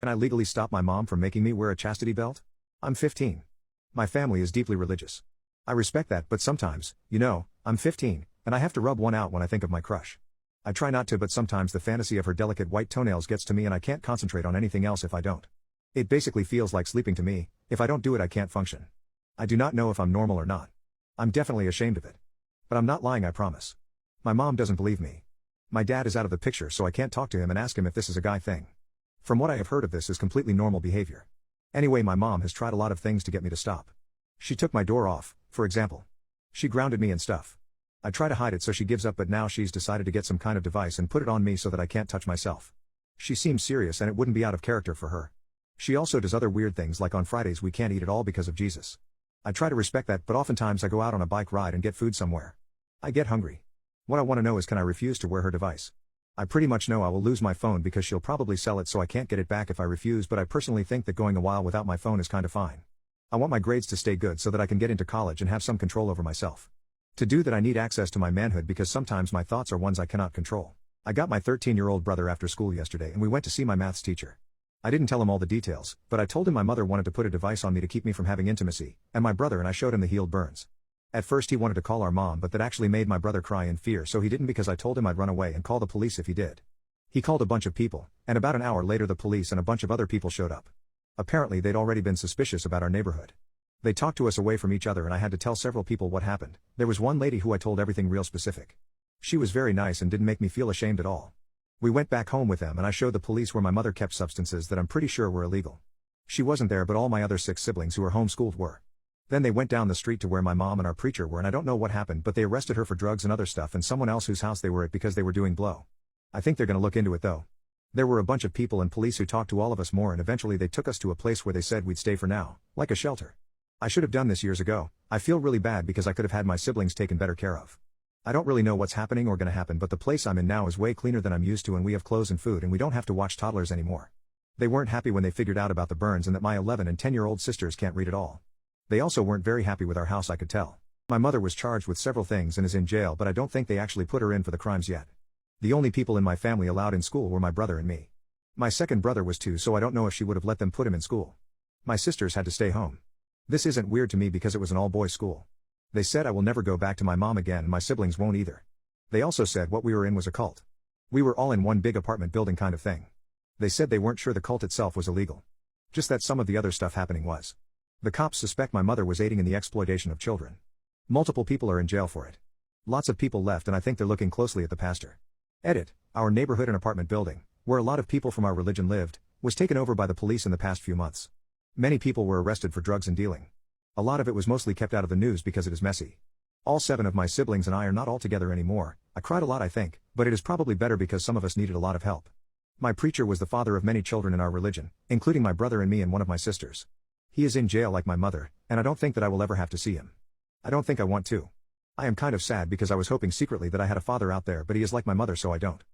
Can I legally stop my mom from making me wear a chastity belt? I'm 15. My family is deeply religious. I respect that, but sometimes, I'm 15, and I have to rub one out when I think of my crush. I try not to, but sometimes the fantasy of her delicate white toenails gets to me and I can't concentrate on anything else if I don't. It basically feels like sleeping to me. If I don't do it, I can't function. I do not know if I'm normal or not. I'm definitely ashamed of it. But I'm not lying, I promise. My mom doesn't believe me. My dad is out of the picture, so I can't talk to him and ask him if this is a guy thing. From what I have heard of, this is completely normal behavior. Anyway, my mom has tried a lot of things to get me to stop. She took my door off, for example. She grounded me and stuff. I try to hide it so she gives up, but now she's decided to get some kind of device and put it on me so that I can't touch myself. She seems serious and it wouldn't be out of character for her. She also does other weird things, like on Fridays we can't eat at all because of Jesus. I try to respect that, but oftentimes I go out on a bike ride and get food somewhere. I get hungry. What I want to know is, can I refuse to wear her device? I pretty much know I will lose my phone because she'll probably sell it, so I can't get it back if I refuse, but I personally think that going a while without my phone is kinda fine. I want my grades to stay good so that I can get into college and have some control over myself. To do that, I need access to my manhood because sometimes my thoughts are ones I cannot control. I got my 13-year-old brother after school yesterday and we went to see my maths teacher. I didn't tell him all the details, but I told him my mother wanted to put a device on me to keep me from having intimacy, and my brother and I showed him the healed burns. At first he wanted to call our mom, but that actually made my brother cry in fear, so he didn't, because I told him I'd run away and call the police if he did. He called a bunch of people, and about an hour later the police and a bunch of other people showed up. Apparently they'd already been suspicious about our neighborhood. They talked to us away from each other and I had to tell several people what happened. There was one lady who I told everything real specific. She was very nice and didn't make me feel ashamed at all. We went back home with them and I showed the police where my mother kept substances that I'm pretty sure were illegal. She wasn't there, but all my other 6 siblings who were homeschooled were. Then they went down the street to where my mom and our preacher were, and I don't know what happened, but they arrested her for drugs and other stuff and someone else whose house they were at because they were doing blow. I think they're gonna look into it though. There were a bunch of people and police who talked to all of us more, and eventually they took us to a place where they said we'd stay for now, like a shelter. I should have done this years ago. I feel really bad because I could have had my siblings taken better care of. I don't really know what's happening or gonna happen, but the place I'm in now is way cleaner than I'm used to, and we have clothes and food and we don't have to watch toddlers anymore. They weren't happy when they figured out about the burns and that my 11 and 10-year-old sisters can't read at all. They also weren't very happy with our house, I could tell. My mother was charged with several things and is in jail, but I don't think they actually put her in for the crimes yet. The only people in my family allowed in school were my brother and me. My second brother was 2, so I don't know if she would have let them put him in school. My sisters had to stay home. This isn't weird to me because it was an all-boys school. They said I will never go back to my mom again and my siblings won't either. They also said what we were in was a cult. We were all in one big apartment building kind of thing. They said they weren't sure the cult itself was illegal. Just that some of the other stuff happening was. The cops suspect my mother was aiding in the exploitation of children. Multiple people are in jail for it. Lots of people left, and I think they're looking closely at the pastor. Edit. Our neighborhood and apartment building, where a lot of people from our religion lived, was taken over by the police in the past few months. Many people were arrested for drugs and dealing. A lot of it was mostly kept out of the news because it is messy. All 7 of my siblings and I are not all together anymore. I cried a lot, I think, but it is probably better because some of us needed a lot of help. My preacher was the father of many children in our religion, including my brother and me and one of my sisters. He is in jail like my mother, and I don't think that I will ever have to see him. I don't think I want to. I am kind of sad because I was hoping secretly that I had a father out there, but he is like my mother, so I don't.